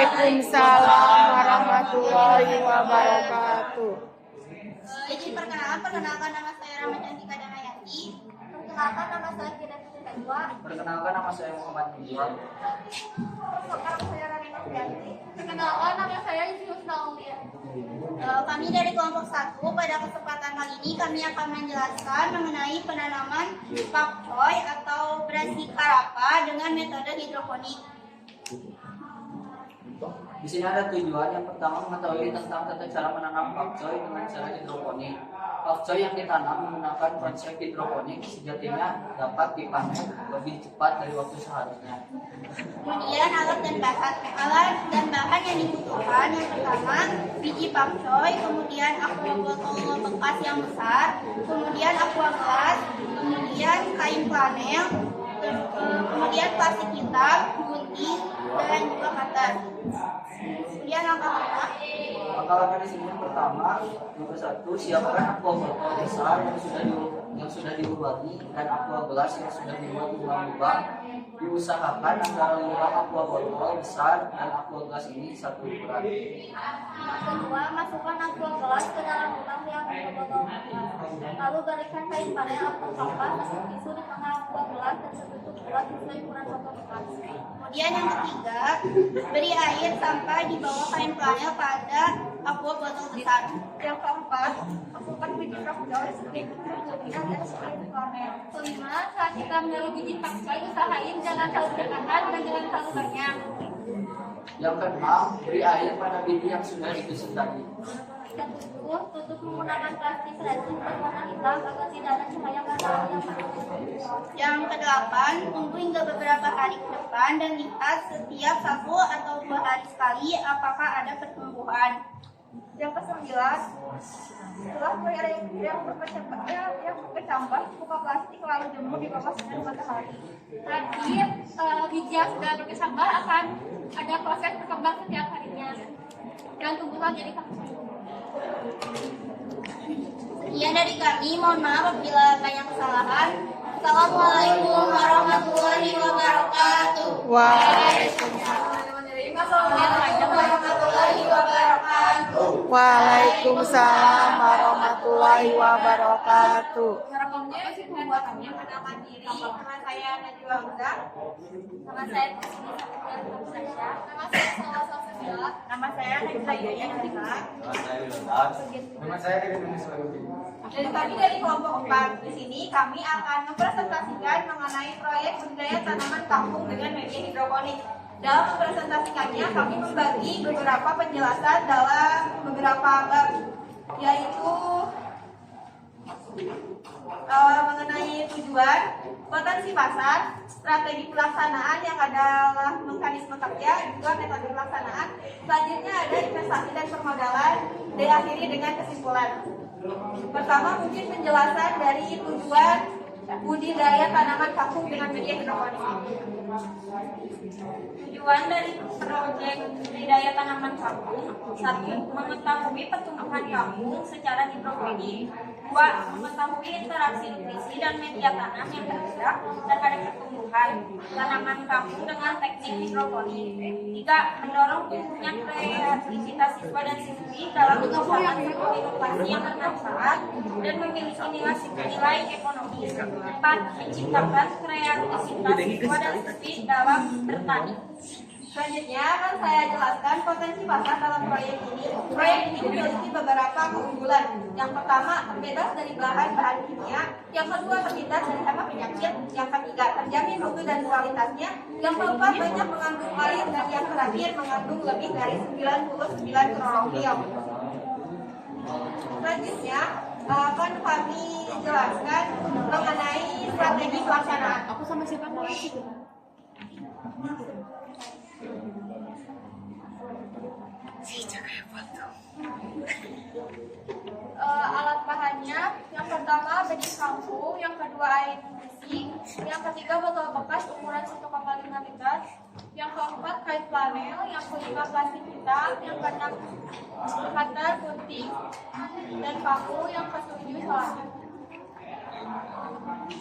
Waalaikumsalam warahmatullahi wabarakatuh. Jadi perkenalkan nama saya Rahma Cantika Danayati. Perkenalkan nama saya Kira Fitri Najwa. Perkenalkan nama saya Muhammad Nizam. Perkenalkan saya Rani Novianti. Perkenalkan nama saya Yusuf Naulia. Kami dari kelompok 1 pada kesempatan kali ini kami akan menjelaskan mengenai penanaman pakcoy atau beras karapa dengan metode hidroponik. Di sini ada tujuan. Yang pertama, mengetahui tentang tata cara menanam pakcoy dengan cara hidroponik. Pakcoy yang ditanam menggunakan konsep hidroponik sejatinya dapat dipanen lebih cepat dari waktu seharusnya. Kemudian alat dan bahan yang dibutuhkan yang pertama biji pakcoy, kemudian aqua botol bekas yang besar, kemudian aqua gelas, kemudian kain flanel, kemudian plastik hitam, gunting, dan juga cutter. Kemudian langkah-langkah. Langkah-langkah di sini yang pertama, nomor 1, siapkan aqua botol besar yang sudah dilubangi dan aqua gelas yang sudah dibuat lubang-lubang. Diusahakan antara lubang aqua botol besar dan aqua gelas ini satu ukuran. Kedua, masukkan aqua gelas ke dalam lubang yang botol gelas. Lalu balikkan kain panel atau kapas atau tisu di tengah aqua gelas dan tertutup gelas sesuai ukuran botol gelas. Kemudian yang ketiga, beri air sampai di bawah kain panel pada aqua botol besar. Yang keempat, masukkan biji pakcoy sedikit berlebihan dan sedikit panel. Kelima, saat kita menaruh biji pakcoy, usahain jangan terlalu dekat dan jangan terlalu banyak. Yang keenam, beri air pada biji yang sudah ditusuk tadi. Yang ketujuh, tutup menggunakan plastik resin berwarna hitam agar tidak ada cahaya matahari yang masuk. Yang kedelapan, tunggu hingga beberapa hari ke depan dan lihat setiap 1 atau 2 hari sekali apakah ada pertumbuhan. Yang kesembilan, setelah yang berkecambah, buka plastik lalu jemur di bawah sinar matahari. Tadi, biji yang sudah berkecambah akan ada proses berkembang setiap harinya dan tumbuhlah jadi pakcoy. Sekian dari kami, mohon maaf apabila banyak kesalahan. Assalamualaikum warahmatullahi wabarakatuh. Waalaikumsalam warahmatullahi wabarakatuh. Pembuatannya mengenalkan diri. Nama saya Najwa Uza. Nama saya Pusini Satria Nursasyah. Nama saya Salwa Sofia. Nama saya Najwa Yaya Nurika. Nama saya Irin Suhaimi. Dan kami dari kelompok 4 di sini kami akan mempresentasikan mengenai proyek budidaya tanaman kangkung dengan media hidroponik. Dalam mempresentasikannya kami membagi beberapa penjelasan dalam beberapa bab, yaitu mengenai tujuan, potensi pasar, strategi pelaksanaan yang adalah mekanisme kerja, juga metode pelaksanaan. Selanjutnya ada investasi dan permodalan, diakhiri dengan kesimpulan. Pertama mungkin penjelasan dari tujuan budidaya tanaman kangkung dengan media hidroponik. Tujuan dari proyek budidaya tanaman kangkung: 1. Mengetahui pertumbuhan kangkung secara hidroponik. 2. Mengetahui interaksi nutrisi dan media tanam yang bergerak terhadap pertumbuhan tanaman kangkung dengan teknik hidroponik. 3. Mendorong tumbuhnya kreativitas siswa dan siswi dalam mengembangkan sebuah inovasi yang bermanfaat dan memiliki nilai ekonomis. 4. Menciptakan kreativitas siswa dan siswi dalam bertani. Selanjutnya akan saya jelaskan potensi pasar dalam proyek ini. Proyek ini memiliki beberapa keunggulan. Yang pertama, terbebas dari bahan-bahan kimia. Yang kedua, terhindar dari hama penyakit. Yang ketiga, terjamin mutu dan kualitasnya. Yang keempat, banyak mengandung air. Dan yang terakhir, mengandung lebih dari 99 klorofil. Selanjutnya akan kami jelaskan mengenai strategi pelaksanaan. Aku sama siapa mau sih? Alat bahannya, yang pertama biji kangkung, yang kedua air bersih, yang ketiga botol bekas ukuran 1,5 liter, yang keempat kain flanel, yang kelima plastik hitam, yang keenam cutter, gunting, dan paku, yang ketujuh salad.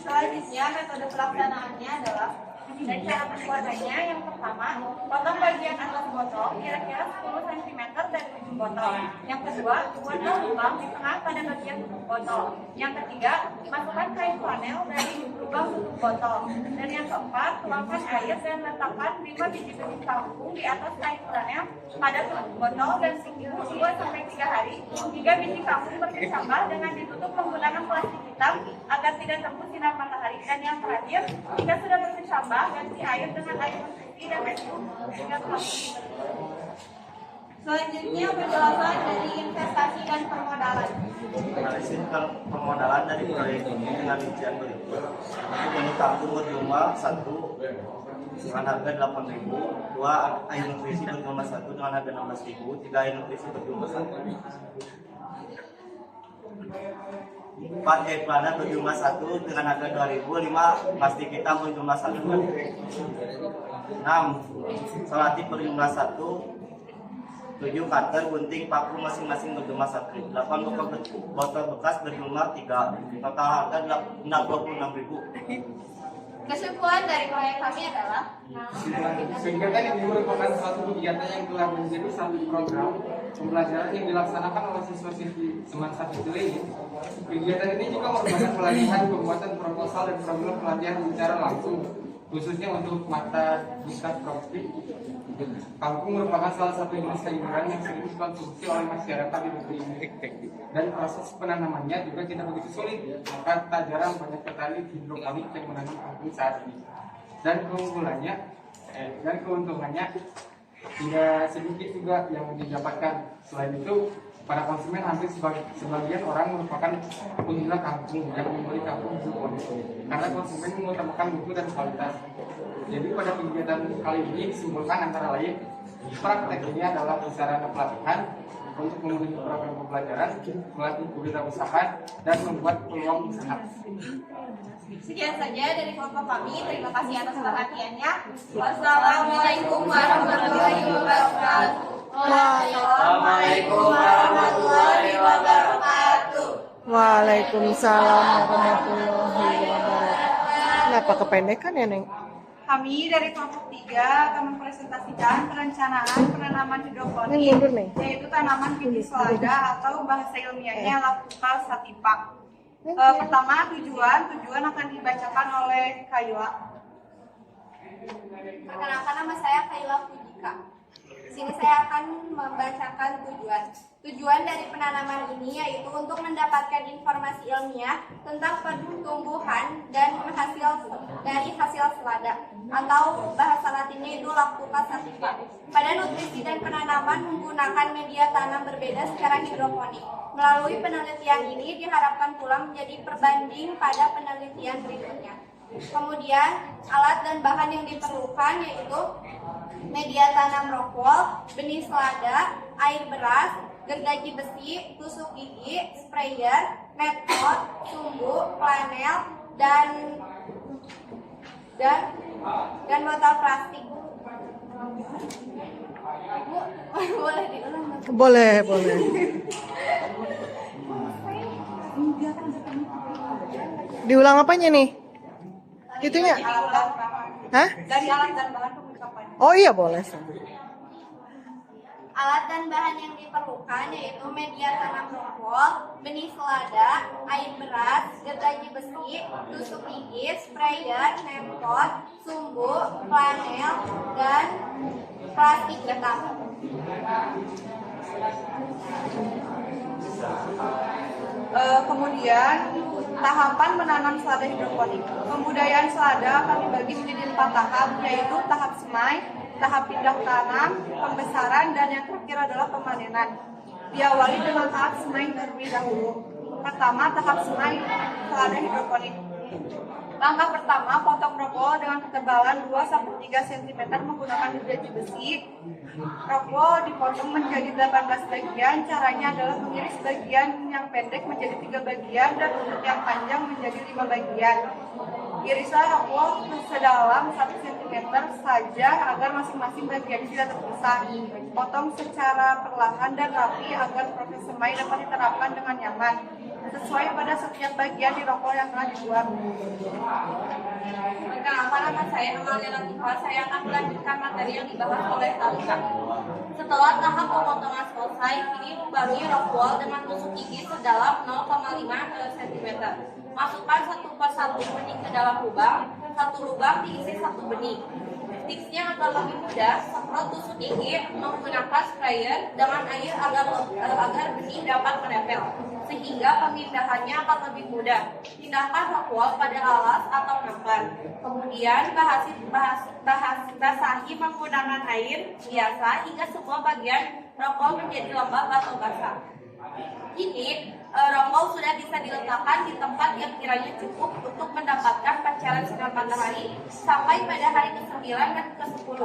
Selanjutnya metode pelaksanaannya adalah Dan cara pembuatannya yang pertama, potong bagian atas botol kira-kira 10 cm dari ujung botol. Yang kedua, buatlah lubang di tengah pada bagian tutup botol. Yang ketiga, masukkan kain flanel dari lubang tutup botol. Dan yang keempat, tuangkan air dan letakkan 5 biji-biji kangkung di atas kain flanel pada tutup botol dan tunggu 2-3 hari hingga biji kangkung berkecambah dengan ditutup menggunakan plastik hitam agar tidak terkena sinar matahari. Dan yang terakhir, jika sudah berkecambah, ganti air dengan air bersih dan tisu hingga kangkung. Selanjutnya penjelasan dari investasi dan permodalan. Analisis permodalan dari proyek ini dengan rincian berikut. Ini kangkung berjumlah 1 dengan harga 8.000, 2 air nutrisi berjumlah 1 dengan harga 16.000, 3 air nutrisi berjumlah 1. 4 air plana berjumlah 1 dengan harga 2.000, 5 plastik hitam berjumlah 1, 6 solatif berjumlah 1, 7 cutter, gunting, paku masing-masing berjumlah 1, 8 botol bekas berjumlah 3, total harga 66.000. Kesimpulan dari proyek kami adalah Kegiatan ini merupakan suatu kegiatan yang telah menjadi satu program pembelajaran yang dilaksanakan oleh siswa-siswi Semansa Fitri ini. Kegiatan ini juga merupakan pelatihan pembuatan proposal dan program pelatihan secara langsung, khususnya untuk mata tingkat praktik. Kangkung merupakan salah satu jenis sayuran yang sering dikonsumsi oleh masyarakat di negeri ini. Dan proses penanamannya juga tidak begitu sulit, maka tak jarang banyak petani hidroponik yang menanam kangkung saat ini. Dan keuntungannya tidak sedikit juga yang didapatkan. Selain itu, para konsumen hampir sebagian orang merupakan penggila kangkung yang membeli kangkung hidroponik karena konsumen mengutamakan mutu dan kualitas. Jadi pada kegiatan kali ini disimpulkan antara lain, praktek ini adalah sarana pelatihan untuk memenuhi program pembelajaran, melatih kewirausahaan dan membuat peluang usaha. Sekian saja dari kelompok kami. Terima kasih atas perhatiannya. Wassalamualaikum warahmatullahi wabarakatuh. Waalaikumsalam warahmatullahi wabarakatuh. Waalaikumsalam warahmatullahi wabarakatuh. Kenapa kependekan ya, Neng? Kami dari kelompok 3 akan mempresentasikan perencanaan penanaman hidroponik, Neng, mundur, Neng. yaitu tanaman biji selada atau bahasa ilmiahnya Lactuca sativa. Pertama, tujuan akan dibacakan oleh Kayla. Perkenalkan, nama saya Kayla Fujika. Di sini saya akan membacakan tujuan. Tujuan dari penanaman ini yaitu untuk mendapatkan informasi ilmiah tentang pertumbuhan dan hasil selada atau bahasa latinnya itu Lactuca sativa. Pada nutrisi dan penanaman menggunakan media tanam berbeda secara hidroponik. Melalui penelitian ini diharapkan pula menjadi perbanding pada penelitian berikutnya. Kemudian alat dan bahan yang diperlukan yaitu media tanam rockwool, benih selada, air beras, gergaji besi, tusuk gigi, sprayer, metode, sumbu, flanel, dan botol plastik. Bu, boleh diulang? Boleh. Diulang apanya nih? Itunya? Hah? Dari alat dan bahan pengungkapan. Oh iya, boleh. Alat dan bahan yang diperlukan yaitu media tanam rockwool, benih selada, air beras, gergaji besi, tusuk gigi, sprayer, nempot, sumbu, flanel, dan plastik hitam. Kemudian tahapan menanam selada hidroponik. Pembudayaan selada akan dibagi menjadi 4 tahap, yaitu tahap semai, tahap pindah tanam, pembesaran, dan yang terakhir adalah pemanenan. Diawali dengan tahap semai terlebih dahulu. Pertama, tahap semai selada hidroponik. Langkah pertama, potong rockwool dengan ketebalan 2-3 cm menggunakan gergaji besi. Rockwool dipotong menjadi 18 bagian. Caranya adalah mengiris bagian yang pendek menjadi 3 bagian dan untuk yang panjang menjadi 5 bagian. Irislah rockwool sedalam 1 cm saja agar masing-masing bagian tidak terpisah. Potong secara perlahan dan rapi agar proses semai dapat diterapkan dengan nyaman. sesuai pada setiap bagian di rokok yang telah dibuat. Perkenalkan, nama saya Amalia Latifah. Saya akan melanjutkan materi yang dibahas oleh Talita. Setelah tahap pemotongan selesai, kini lubangi rockwool dengan tusuk gigi sedalam 0,5 cm. Masukkan satu persatu benih ke dalam lubang. Satu lubang diisi satu benih. Tipsnya agar lebih mudah, semprot tusuk gigi menggunakan sprayer dengan air agar benih dapat menempel, sehingga pemindahannya akan lebih mudah. Pindahkan rockwool pada alas atau nampan. Kemudian basahi menggunakan air biasa hingga semua bagian rockwool menjadi lembab atau basah. Kini, rockwool sudah bisa diletakkan di tempat yang kiranya cukup untuk mendapatkan pancaran sinar matahari sampai pada hari ke-9 dan ke-10.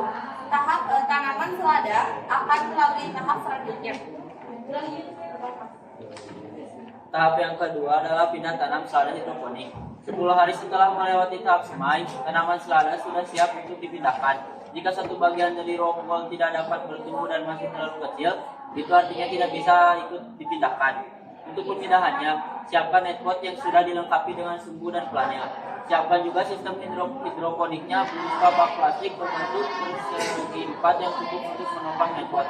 Tahap tanaman selada akan melalui tahap selanjutnya. Tahap yang kedua adalah pindah tanam selada hidroponik. 10 hari setelah melewati tahap semai, tanaman selada sudah siap untuk dipindahkan. Jika satu bagian dari rockwool tidak dapat bertumbuh dan masih terlalu kecil, itu artinya tidak bisa ikut dipindahkan. Untuk pemindahannya, siapkan netpot yang sudah dilengkapi dengan sumbu dan planel. Siapkan juga sistem hidroponiknya berupa bak plastik berbentuk persegi 4 yang cukup untuk menopang netpot.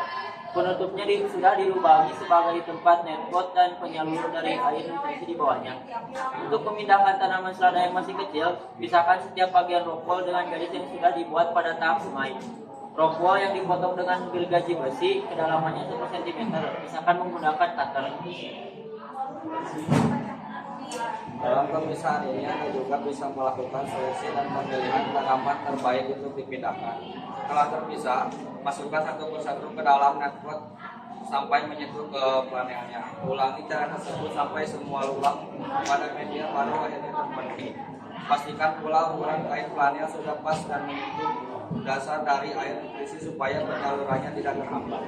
Penutupnya sudah dilubangi sebagai tempat netpot dan penyalur dari air nutrisi di bawahnya. Untuk memindahkan tanaman selada yang masih kecil, pisahkan setiap bagian rockwool dengan garis yang sudah dibuat pada tahap semai. Rockwool yang dipotong dengan gergaji besi kedalamannya 1 cm, pisahkan menggunakan cutter. Dalam pemisahan ini Anda juga bisa melakukan seleksi dan pemilihan tanaman terbaik untuk dipindahkan. Setelah terpisah, masukkan satu persatu ke dalam netpot sampai menyentuh ke planelnya. Ulangi cara tersebut sampai semua lubang pada media baru akhirnya terpenuhi. Pastikan pula ukuran kain planel sudah pas dan menyentuh dasar dari air nutrisi supaya penyalurannya tidak terhambat.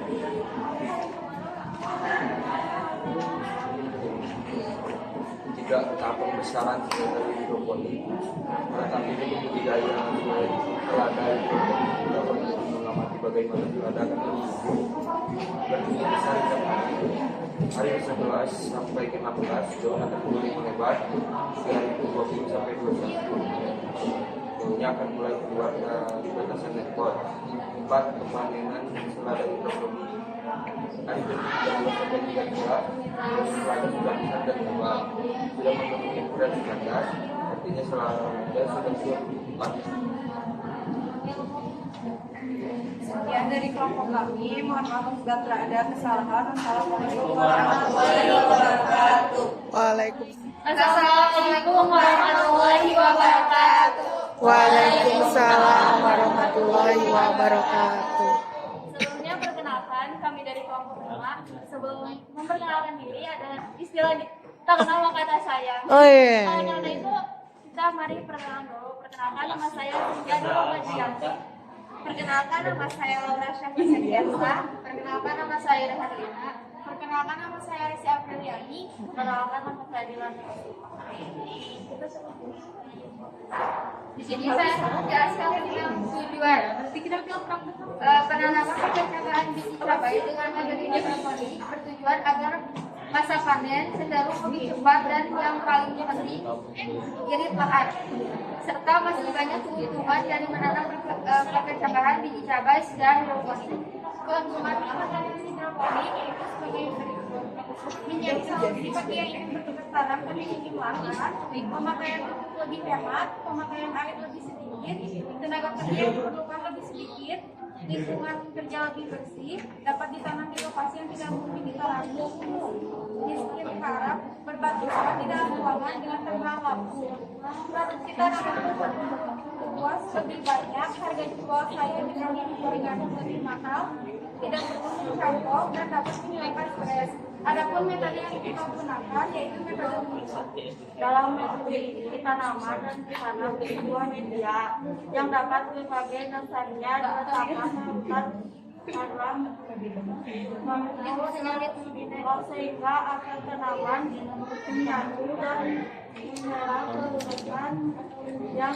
Jika tahap pembesaran dari hidroponik, tetapi untuk budidaya selada hidroponik dapat mengamati bagaimana selada akan tumbuh bertumbuh besar hingga hari ke-11 sampai ke-16 daun akan mulai melebar, di hari ke-20 sampai 21 daunnya akan mulai keluar dari batasan netpot. 4. Pemanenan selada hidroponik. Hari ke-2 sampai 3 selada sudah besar dan lebar, sudah memenuhi ukuran standar, artinya selada sudah siap dipanen. Sekian dari kelompok kami, mohon maaf apabila ada kesalahan. Assalamualaikum warahmatullahi wabarakatuh. Assalamualaikum warahmatullahi wabarakatuh. Waalaikumsalam warahmatullahi wabarakatuh. Sebelumnya perkenalkan, kami dari kelompok 5. Sebelum memperkenalkan diri ada istilah tak kenal maka tak sayang. Oh iya. Karena itu kita mari perkenalan dulu. Perkenalkan, nama saya Sinja Nurulwajiyanti. Perkenalkan, nama saya Laura Syafisadiasa. Perkenalkan, nama saya Reharlina. Perkenalkan, nama saya Resi Apriliani. Perkenalkan, nama saya Dilan. Di sini saya akan menjelaskan tentang tujuan. Penanaman percakapan biji cabai dengan metode hidroponik bertujuan agar masa panen cenderung lebih cepat dan yang paling penting irit lahar, serta masih banyak keuntungan dari menanam percakapan biji cabai secara hidroponik. Keuntungan pertanian hidroponik yaitu sebagai berikut: menjadi seperti yang ingin bercocok tanam tapi ingin lama, pemakaian pupuk lebih hemat, pemakaian air lebih sedikit, tenaga kerja yang diperlukan lebih sedikit, lingkungan kerja lebih bersih, dapat ditanam di lokasi yang tidak mungkin ditaruh miskin harap berbatu alat di dalam ruangan dengan terang lampu. Produksi tanaman buah lebih banyak, harga jual saya dengan gorengan lebih mahal, tidak perlu mencangkok dan dapat menghilangkan stres. Adapun metode yang kita gunakan yaitu metode mixer. Dalam metode ini tanaman dan ditanam di sebuah media yang dapat berbagai dasarnya diletakkan dalam sehingga akar tanaman menyatu dan menyerap kerusakan yang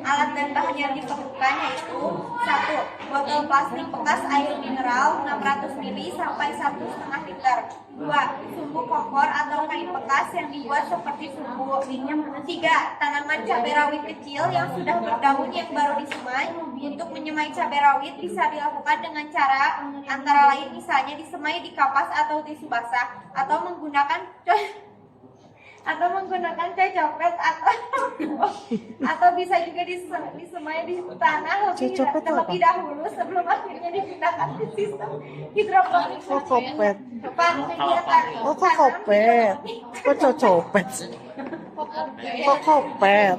Alat dan bahan yang diperlukan yaitu 1. Botol plastik bekas air mineral 600 ml sampai 1,5 liter. 2. Sumbu kompor atau kain bekas yang dibuat seperti sumbu. 3. Tanaman cabai rawit kecil yang sudah berdaun yang baru disemai. Untuk menyemai cabai rawit bisa dilakukan dengan cara antara lain misalnya disemai di kapas atau tisu basah atau menggunakan copet atau bisa juga disemai di tanah lebih dahulu sebelum akhirnya digunakan di sistem hidroponik. Kokopet. Depan kegiatan Oh, kokopet. Kok cocopet? Kokopet.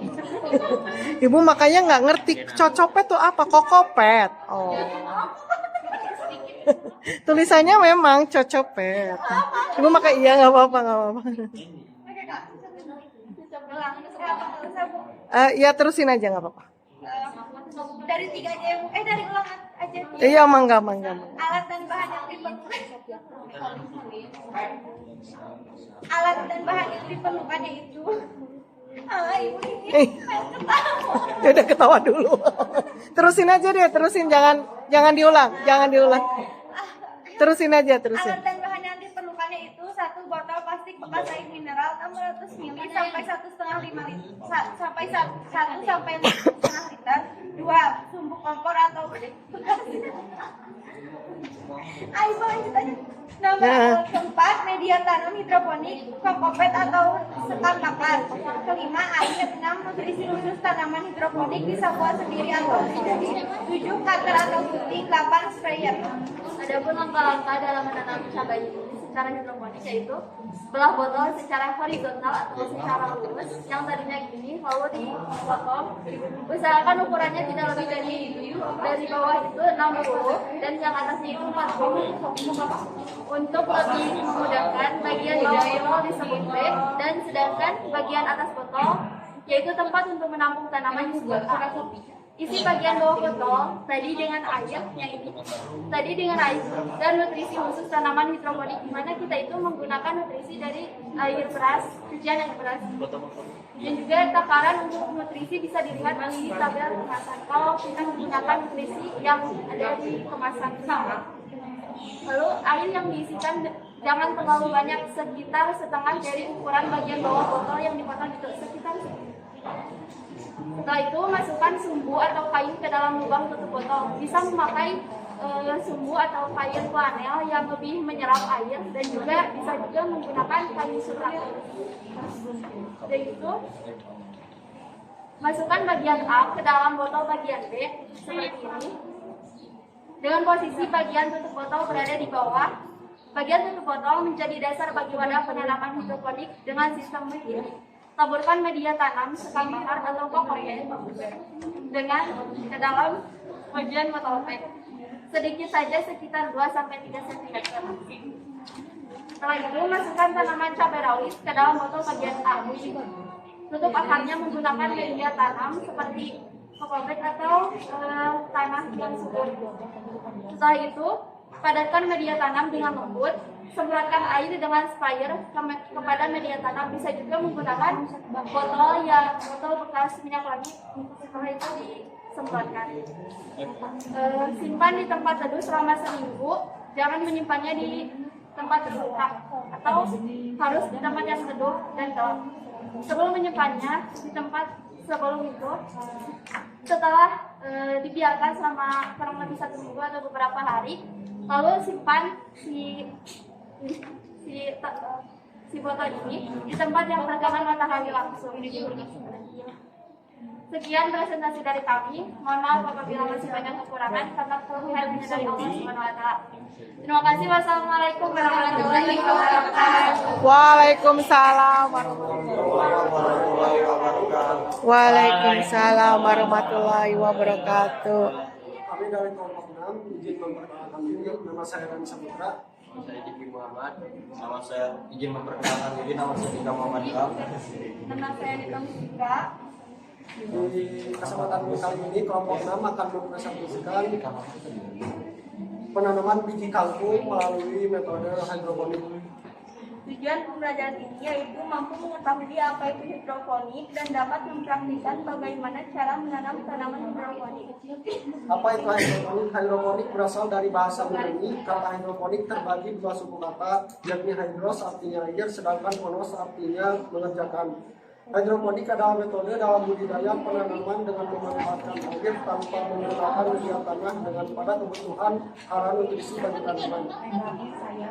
Ibu makanya nggak ngerti cocopet tuh apa? Kokopet. Oh. Tulisannya memang cocopet. Ibu maka iya nggak apa-apa. Ya terusin aja nggak apa-apa. Dari 3 aja ya, Bu. Dari ulangan aja. Iya mangga. Alat dan bahan yang diperlukan yaitu ibu ini Ya udah ketawa dulu. Terusin aja deh, jangan diulang. Terusin aja. Alat dan bahan yang diperlukan yaitu 1. Botol plastik bekas air mineral 600 ml sampai 1,5 liter sampai 1,5 liter. 2. Sumbu kompor atau bekas. Ayo lanjut aja. Nomor 4. Media tanam hidroponik, kokopet atau sekam bakar. 5. Air. 6. Nutrisi khusus tanaman hidroponik bisa buat sendiri atau tidak. 7. Cutter atau gunting. 8. Sprayer. Adapun langkah-langkah dalam menanam cabai ini secara hidroponik yaitu belah botol secara horizontal atau secara lurus yang tadinya gini lalu dipotong. Usahakan ukurannya tidak lebih dari bawah itu 60 dan yang atasnya itu 40. Untuk lebih memudahkan bagian bawah botol disebut bed dan sedangkan bagian atas botol yaitu tempat untuk menampung tanaman disebut A. Isi bagian bawah botol tadi dengan air dan nutrisi khusus tanaman hidroponik di mana kita itu menggunakan nutrisi dari cucian air beras. Dan juga takaran untuk nutrisi bisa dilihat di tabel kemasan. Kalau kita menggunakan nutrisi yang ada di kemasan sama. Lalu air yang diisikan jangan terlalu banyak, sekitar setengah dari ukuran bagian bawah botol yang dipotong itu sekitar. Setelah itu masukkan sumbu atau kain ke dalam lubang tutup botol. Bisa memakai sumbu atau kain flanel yang lebih menyerap air dan bisa juga menggunakan kain sutra. Dan itu masukkan bagian A ke dalam botol bagian B seperti ini. Dengan posisi bagian tutup botol berada di bawah. Bagian tutup botol menjadi dasar bagi wadah penanaman hidroponik dengan sistem begini. Taburkan media tanam, sekam bakar atau kokopet dengan ke dalam bagian botol PET. Sedikit saja sekitar 2-3 cm. Setelah itu masukkan tanaman cabai rawit ke dalam botol bagian A. Tutup akarnya menggunakan media tanam seperti kokopet atau tanah yang subur. Setelah itu padatkan media tanam dengan lembut. Semprotkan air dengan sprayer kepada media tanam. Bisa juga menggunakan botol bekas minyak wangi. Setelah itu disemprotkan. Simpan di tempat teduh selama seminggu. Jangan menyimpannya di tempat terbuka atau harus di tempat yang teduh dan gelap. Sebelum menyimpannya di tempat sebelum itu, setelah dibiarkan selama kurang lebih 1 minggu atau beberapa hari, lalu simpan si botol ini di tempat yang terkena matahari langsung. Sekian presentasi dari kami. Mohon maaf apabila masih banyak kekurangan karena kelebihannya dari Allah SWT. Terima kasih. Wassalamualaikum warahmatullahi wabarakatuh. Waalaikumsalam warahmatullahi wabarakatuh. Waalaikumsalam warahmatullahi wabarakatuh. Kami dari kelompok 6 izin memperkenalkan diri. Nama saya Rani Saputra. Saya Diki Muhammad. Nama saya izin memperkenalkan diri. Nama saya Dika Muhammad Ilham. Nama saya Dika Mustika. Di kesempatan kali ini kelompok 6 akan mempresentasikan penanaman biji kangkung melalui metode hidroponik. Tujuan pembelajaran ini yaitu mampu mengetahui apa itu hidroponik dan dapat mempraktikkan bagaimana cara menanam tanaman hidroponik. Apa itu hidroponik? Hidroponik berasal dari bahasa Yunani. Kata hidroponik terbagi dua suku kata, yakni hydros artinya air, sedangkan ponos artinya mengerjakan. Hidroponik adalah metode dalam budidaya penanaman dengan memanfaatkan air tanpa menggunakan media tanah dengan pada kebutuhan hara nutrisi bagi tanaman.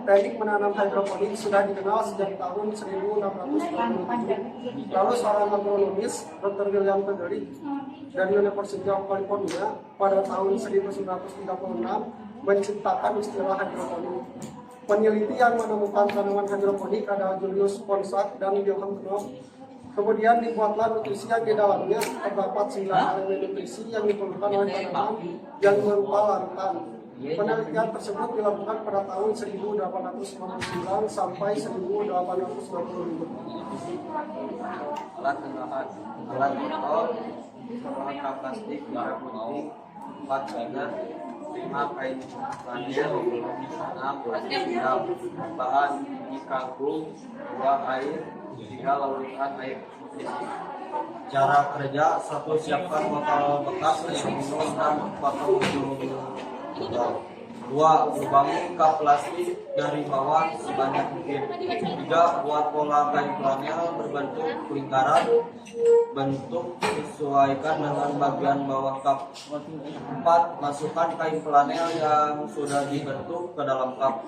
Teknik menanam hidroponik sudah dikenal sejak tahun 1627. Lalu seorang agronomis, Dr. William Frederick dari University of California pada tahun 1936 menciptakan istilah hidroponik. Peneliti yang menemukan tanaman hidroponik adalah Julius Ponsat dan Johann Knopf. Kemudian dibuatlah nutrisi yang di dalamnya terdapat 9 elemen nutrisi yang diperlukan oleh tanaman yang berupa larutan. Penelitian tersebut dilakukan pada tahun 1899 sampai 1895. Alat tengahan, alat botol, langkah plastik, barang putih, 4 gunner, 5 kain panel, 6 plastik hitam, bahan biji kangkung, 2 air, 3 larutan air nutrisi. Cara kerja: 1. Siapkan botol bekas air minum dan potong ujung-ujung botol. 2. Lubangi kap plastik dari bawah sebanyak mungkin. 3. Buat pola kain flanel berbentuk lingkaran. Bentuk sesuaikan dengan bagian bawah kap. 4. Masukkan kain flanel yang sudah dibentuk ke dalam kap.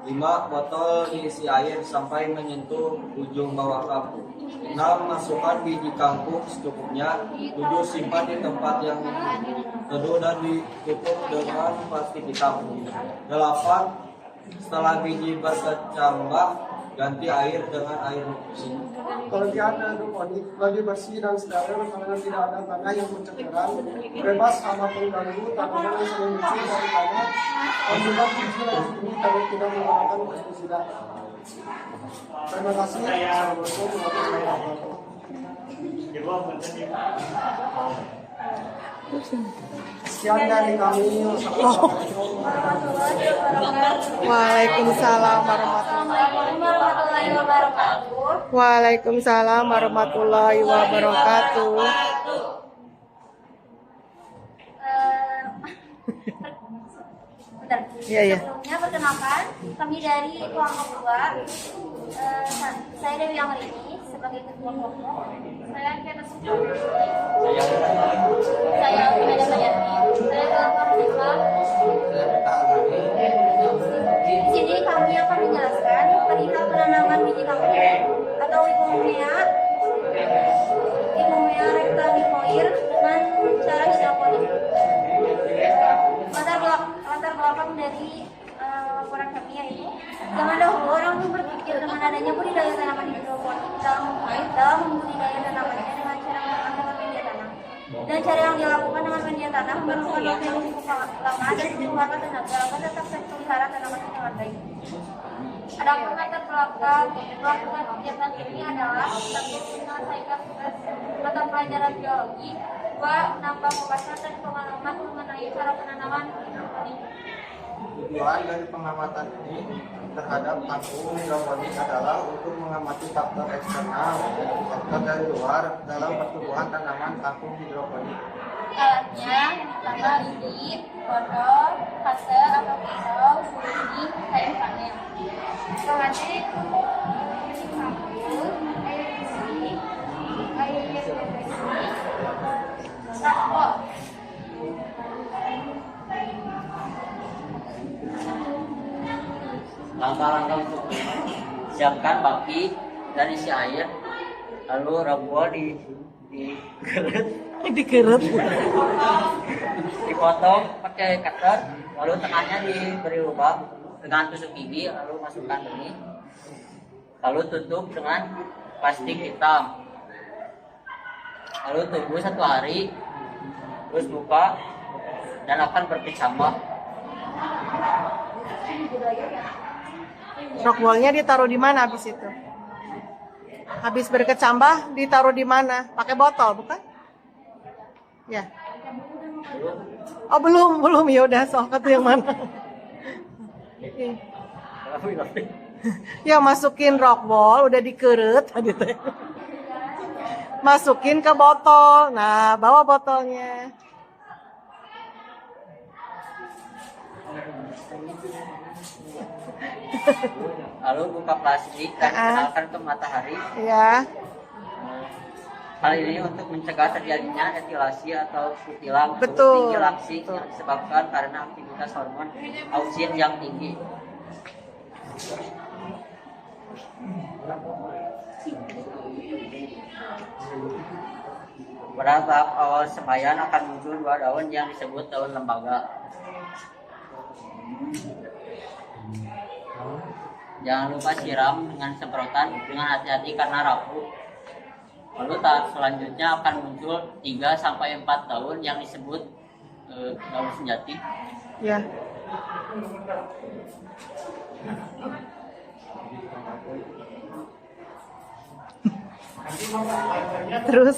5. Botol diisi air sampai menyentuh ujung bawah kap. 6. Masukkan biji kangkung secukupnya. 7. Simpan di tempat yang teduh dan ditutup dengan plastik hitam. 8. Setelah biji berkecambah, ganti air dengan air nutrisi. Kelebihan hidroponik lebih bersih dan steril karena tidak ada tanah yang menceceran, bebas hama pengganggu, tanaman yang sering muncul dari tanah, dan juga biji lebih tinggi karena tidak menggunakan pestisida. Terima kasih. Assalamualaikum warahmatullahi wabarakatuh. Sekian dari kami. Waalaikumsalam warahmatullahi Warahmatullahi wabarakatuh. Waalaikumsalam warahmatullahi wabarakatuh. Bentar. Iya, iya. Sebelumnya perkenalkan, kami dari kelompok 2. Saya Dewi Amrini sebagai ketua kelompok. Saya Kena Supriyadi. Saya Pinada Bayati. Saya kelompok 5. Di sini kami akan menjelaskan perihal penanaman biji kangkung atau Ipomea rectanicoir dengan cara hidroponik. Latar belakang dari laporan kami yaitu zaman dahulu orang berpikir dengan adanya budidaya tanaman hidroponik dalam membudidaya tanamannya dengan cara menggunakan media tanah. Dan cara yang dilakukan dengan media tanah memerlukan waktu yang cukup lama dan butuh harta tenaga agar tetap terpelihara tanaman dengan baik. Adapun latar belakang melakukan kegiatan ini adalah 1. Menyelesaikan tugas mata pelajaran biologi. 2. Menambah wawasan dan pengalaman mengenai cara penanaman hidroponik. Tujuan dari pengamatan ini terhadap kangkung hidroponik adalah untuk mengamati faktor eksternal, faktor dari luar dalam pertumbuhan tanaman kangkung hidroponik. Alatnya yang pertama bibit, botol, cutter atau pisau, gunting, kain panel. Bahannya biji kangkung, air bersih, air bersih, rakpol. Langkah-langkah untuk siapkan baki dan isi air, lalu rabuan Dikerut. dipotong pakai cutter, lalu tengahnya diberi lubang dengan tusuk gigi, lalu masukkan benih, lalu tutup dengan plastik hitam, lalu tunggu 1 hari, terus buka dan akan berkecambah. Rockballnya ditaruh di mana habis itu? Habis berkecambah ditaruh di mana? Pakai botol bukan? Ya. Oh belum ya udah sok itu yang mana? Ya masukin rockwool udah dikeret tadi teh. Masukin ke botol. Nah, bawa botolnya. Lalu buka plastik dan kenalkan ke matahari. Ya. Hal ini untuk mencegah terjadinya etilasi atau kutilang Betul. tinggi laksik yang disebabkan karena aktivitas hormon auksin yang tinggi. Pada tahap awal semaian akan muncul 2 daun yang disebut daun lembaga. Jangan lupa siram dengan semprotan dengan hati-hati karena rapuh. Lalu tahap selanjutnya akan muncul 3-4 daun yang disebut daun senjati. Ya. Terus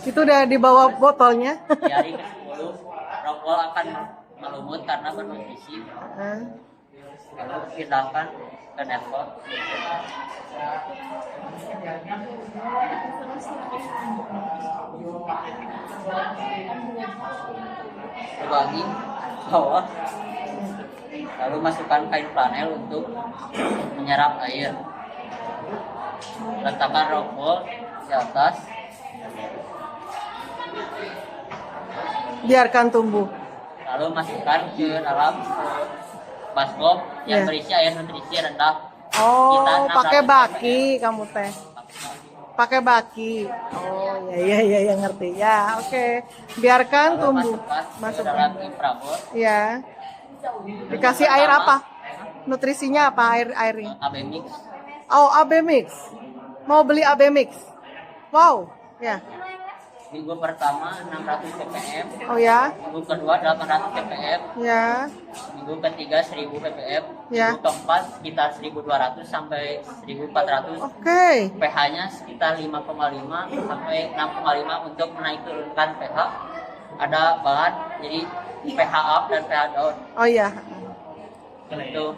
itu udah dibawa botolnya. Di hari ke-10, rockwool akan melumut karena bernutrisi. Lalu pindahkan ke netpot. Terbagi bawah. Lalu masukkan kain flanel untuk menyerap air. Letakkan rockwool di atas. Biarkan tumbuh. Lalu masukkan ke dalam baskom yang berisi air nutrisi rendah. Oh, Kita pakai 600 baki kamu teh. Pakai baki. Oh, ya ngerti. Ya, oke. Biarkan Lalu tumbuh. masukkan ke dalam infrared. Ya. Dikasih air apa? Nutrisinya apa airnya? AB mix. Oh, AB mix. Mau beli AB mix. Wow. Ya. Minggu pertama 600 ppm. Oh ya. Minggu kedua 800 ppm. Ya. Minggu ketiga 1000 ppm. Ya. Minggu keempat sekitar 1200 sampai 1400. Oke. pH-nya sekitar 5,5 sampai 6,5 untuk menaik turunkan pH. Ada bahan jadi pH up dan pH down. Oh iya. Itu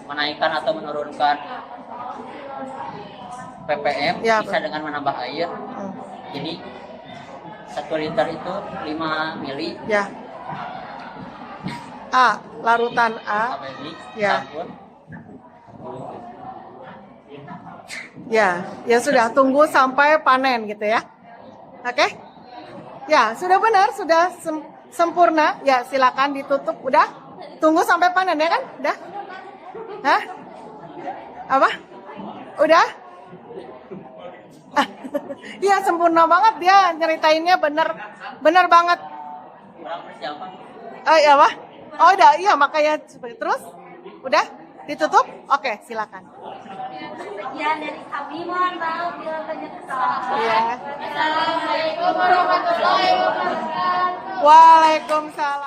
menaikkan atau menurunkan ppm Ya, bisa dengan menambah air. Jadi 1 liter itu 5 mili. Ya. A, larutan A. AB mix Ya. campur. Ya sudah, tunggu sampai panen gitu ya. Oke? Ya, sudah benar, sudah sempurna. Ya, silakan ditutup. Udah? Tunggu sampai panen ya kan? Udah? Hah? Apa? Udah? Iya, sempurna banget dia nyeritainnya bener banget. Kurang persiapan. Iya, apa? Oh, udah, iya makanya terus udah ditutup. Oke, silakan. Sekian dari kami, mohon maaf bila banyak kesalahan. Iya. Assalamualaikum warahmatullahi wabarakatuh. Waalaikumsalam.